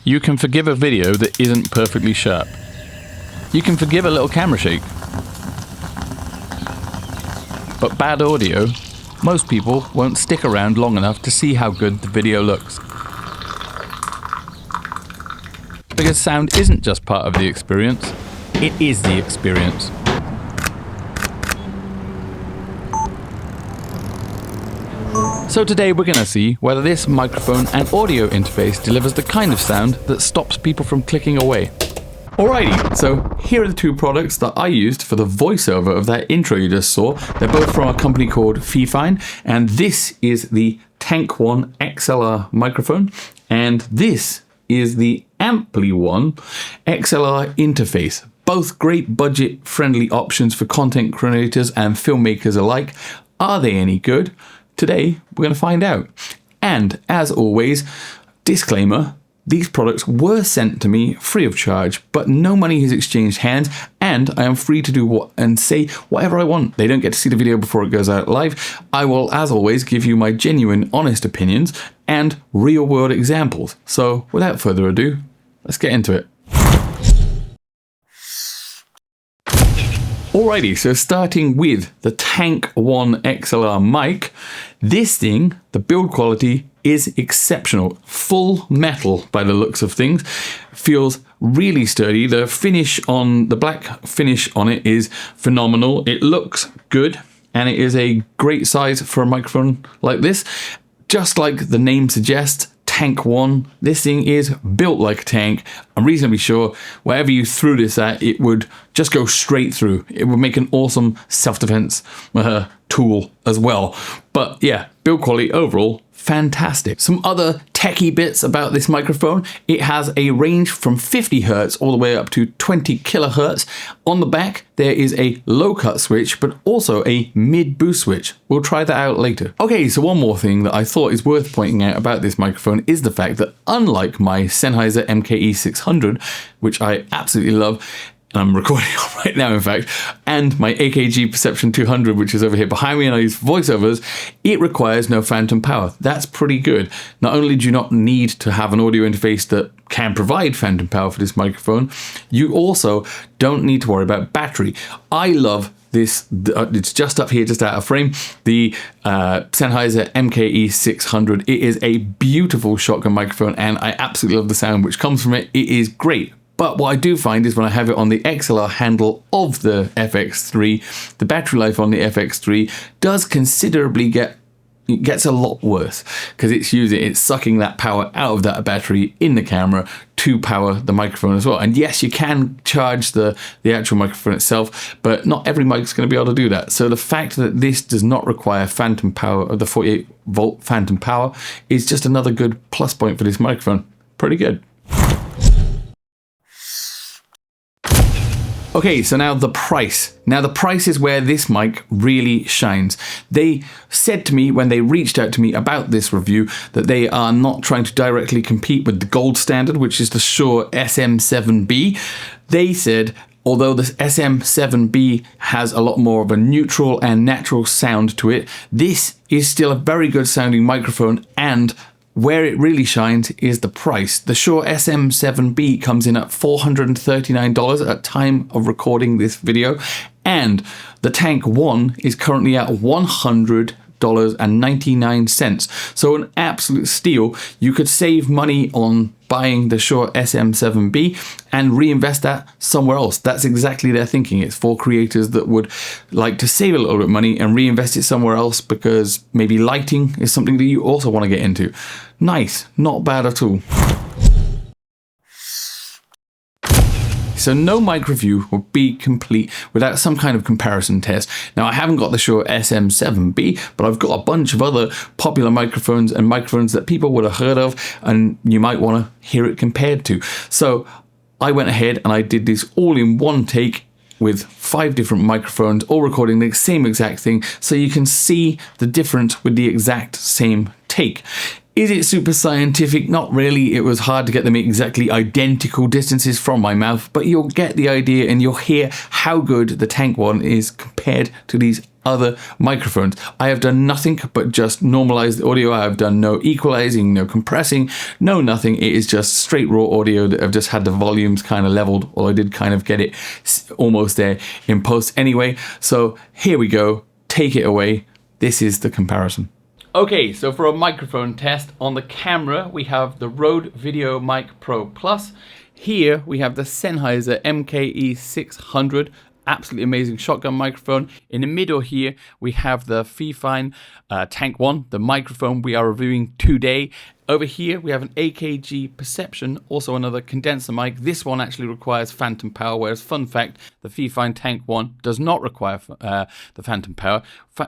You can forgive a video that isn't perfectly sharp. You can forgive a little camera shake. But bad audio, most people won't stick around long enough to see how good the video looks. Because sound isn't just part of the experience, it is the experience. So today we're going to see whether this microphone and audio interface delivers the kind of sound that stops people from clicking away. Alrighty, so here are the two products that I used for the voiceover of that intro you just saw. They're both from a company called Fifine, and this is the Ampli1 XLR microphone, and this is the Ampli1 XLR interface. Both great budget-friendly options for content creators and filmmakers alike. Are they any good? Today, we're going to find out. And as always, disclaimer, these products were sent to me free of charge, but no money has exchanged hands, and I am free to do and say whatever I want. They don't get to see the video before it goes out live. I will, as always, give you my genuine, honest opinions and real-world examples. So, without further ado, let's get into it. Alrighty, so starting with the Ampli1 XLR mic, this thing, the build quality is exceptional. Full metal by the looks of things. Feels really sturdy. The black finish on it is phenomenal. It looks good, and it is a great size for a microphone like this. Just like the name suggests, Ampli1, this thing is built like a tank. I'm reasonably sure wherever you threw this at, it would just go straight through. It would make an awesome self-defense tool as well. But yeah, build quality overall, fantastic. Some other techie bits about this microphone. It has a range from 50 Hertz all the way up to 20 kilohertz. On the back, there is a low cut switch, but also a mid boost switch. We'll try that out later. Okay, so one more thing that I thought is worth pointing out about this microphone is the fact that unlike my Sennheiser MKE600, which I absolutely love, and I'm recording on right now, in fact, and my AKG Perception 200, which is over here behind me, and I use voiceovers, it requires no phantom power. That's pretty good. Not only do you not need to have an audio interface that can provide phantom power for this microphone, you also don't need to worry about battery. I love this, it's just up here, just out of frame, the Sennheiser MKE600. It is a beautiful shotgun microphone, and I absolutely love the sound which comes from it. It is great. But what I do find is when I have it on the XLR handle of the FX3, the battery life on the FX3 does considerably gets a lot worse, because it's sucking that power out of that battery in the camera to power the microphone as well. And yes, you can charge the actual microphone itself, but not every mic is going to be able to do that. So the fact that this does not require phantom power, of the 48 volt phantom power, is just another good plus point for this microphone. Pretty good. Okay, so now the price. Now the price is where this mic really shines. They said to me when they reached out to me about this review that they are not trying to directly compete with the gold standard, which is the Shure SM7B. They said, although the SM7B has a lot more of a neutral and natural sound to it, this is still a very good sounding microphone, and where it really shines is the price. The Shure SM7B comes in at $439 at time of recording this video, and the Ampli1 is currently at $100.99. So an absolute steal. You could save money on buying the Shure SM7B and reinvest that somewhere else. That's exactly their thinking. It's for creators that would like to save a little bit of money and reinvest it somewhere else, because maybe lighting is something that you also want to get into. Nice, not bad at all. So no mic review would be complete without some kind of comparison test. Now I haven't got the Shure SM7B, but I've got a bunch of other popular microphones and microphones that people would have heard of, and you might want to hear it compared to. So I went ahead and I did this all in one take with 5 different microphones, all recording the same exact thing, so you can see the difference with the exact same take. Is it super scientific? Not really. It was hard to get them exactly identical distances from my mouth, but you'll get the idea and you'll hear how good the Ampli1 is compared to these other microphones. I have done nothing but just normalize the audio. I have done no equalizing, no compressing, no nothing. It is just straight raw audio that I've just had the volumes kind of leveled, or I did kind of get it almost there in post anyway. So here we go, take it away. This is the comparison. Okay, so for a microphone test, on the camera we have the Rode Video Mic Pro Plus. Here we have the Sennheiser MKE 600, absolutely amazing shotgun microphone. In the middle here we have the Fifine Tank 1, the microphone we are reviewing today. Over here we have an AKG Perception, also another condenser mic. This one actually requires phantom power, whereas fun fact, the Fifine Tank 1 does not require the phantom power.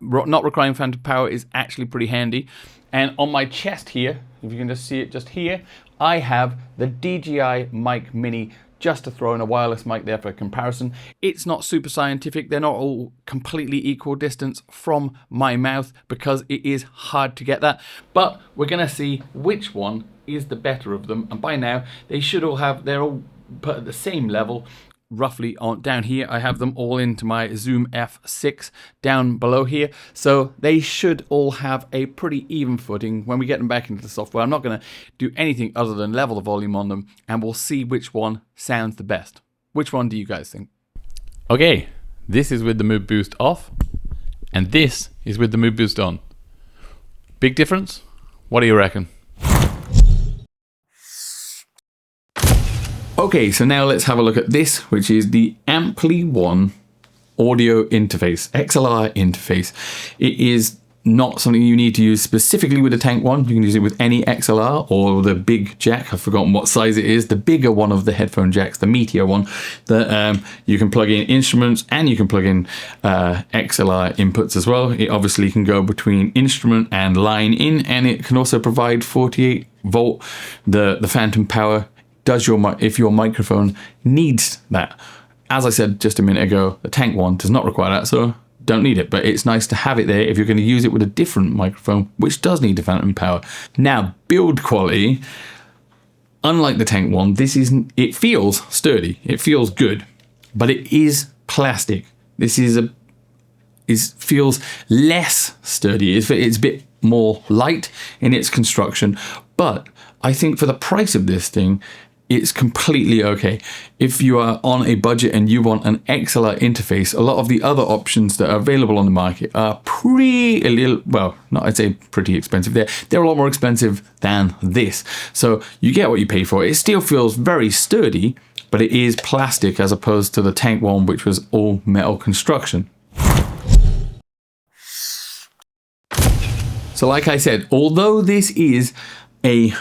Not requiring phantom power is actually pretty handy. And on my chest here, if you can just see it just here, I have the DJI Mic Mini, just to throw in a wireless mic there for comparison. It's not super scientific. They're not all completely equal distance from my mouth because it is hard to get that. But we're going to see which one is the better of them. And by now, they're all put at the same level. Roughly on down here, I have them all into my Zoom F6 down below here, so they should all have a pretty even footing when we get them back into the software. I'm not going to do anything other than level the volume on them, and we'll see which one sounds the best. Which one do you guys think? Okay, this is with the Mood Boost off, and this is with the Mood Boost on. Big difference? What do you reckon? Okay, so now let's have a look at this, which is the Ampli1 audio interface, XLR interface. It is not something you need to use specifically with the Tank 1. You can use it with any XLR or the big jack. I've forgotten what size it is. The bigger one of the headphone jacks, the Meteor one, that you can plug in instruments and you can plug in XLR inputs as well. It obviously can go between instrument and line in, and it can also provide 48 volt, the phantom power. If your microphone needs that. As I said just a minute ago, the Tank 1 does not require that, so don't need it, but it's nice to have it there if you're going to use it with a different microphone, which does need the phantom power. Now, build quality, unlike the Tank 1, it feels sturdy, it feels good, but it is plastic. This feels less sturdy. It's a bit more light in its construction, but I think for the price of this thing, it's completely okay. If you are on a budget and you want an XLR interface, a lot of the other options that are available on the market are pretty expensive. They're a lot more expensive than this. So you get what you pay for. It still feels very sturdy, but it is plastic as opposed to the Tank 1, which was all metal construction. So like I said, although this is a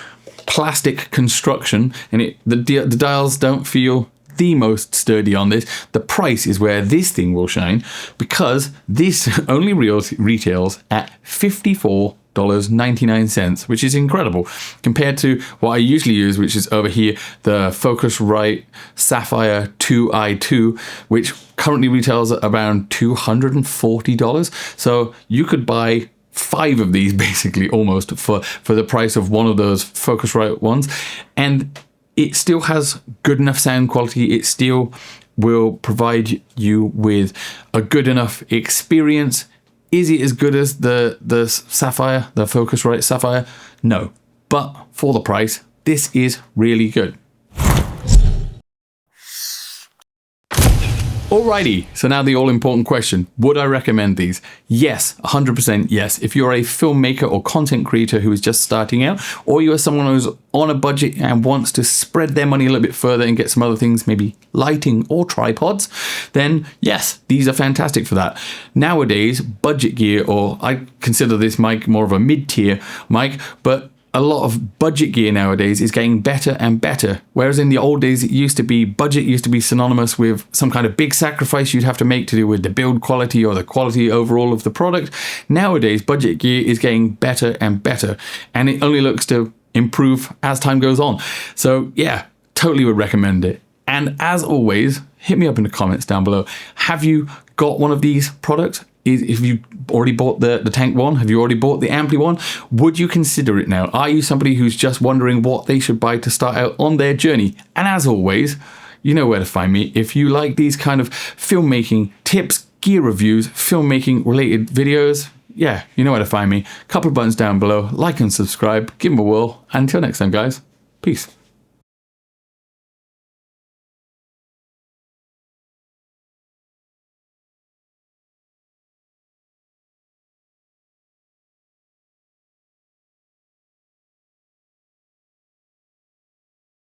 plastic construction and the dials don't feel the most sturdy on this, the price is where this thing will shine, because this only retails at $54.99, which is incredible compared to what I usually use, which is over here, the Focusrite Sapphire 2i2, which currently retails at around $240. So you could buy 5 of these basically almost for the price of one of those Focusrite ones, and it still has good enough sound quality. It still will provide you with a good enough experience. Is it as good as the Sapphire, the Focusrite Sapphire? No, but for the price, this is really good. Alrighty, so now the all-important question. Would I recommend these? Yes, 100% yes. If you're a filmmaker or content creator who is just starting out, or you are someone who's on a budget and wants to spread their money a little bit further and get some other things, maybe lighting or tripods, then yes, these are fantastic for that. Nowadays, budget gear, or I consider this mic more of a mid-tier mic, but a lot of budget gear nowadays is getting better and better. Whereas in the old days, budget used to be synonymous with some kind of big sacrifice you'd have to make to do with the build quality or the quality overall of the product. Nowadays, budget gear is getting better and better, and it only looks to improve as time goes on. So yeah, totally would recommend it. And as always, hit me up in the comments down below. Have you got one of these products? If you already bought the Tank 1, have you already bought the Ampli 1? Would you consider it now? Are you somebody who's just wondering what they should buy to start out on their journey? And as always, you know where to find me. If you like these kind of filmmaking tips, gear reviews, filmmaking related videos, yeah, you know where to find me. Couple of buttons down below, like and subscribe, give them a whirl. And until next time, guys, peace.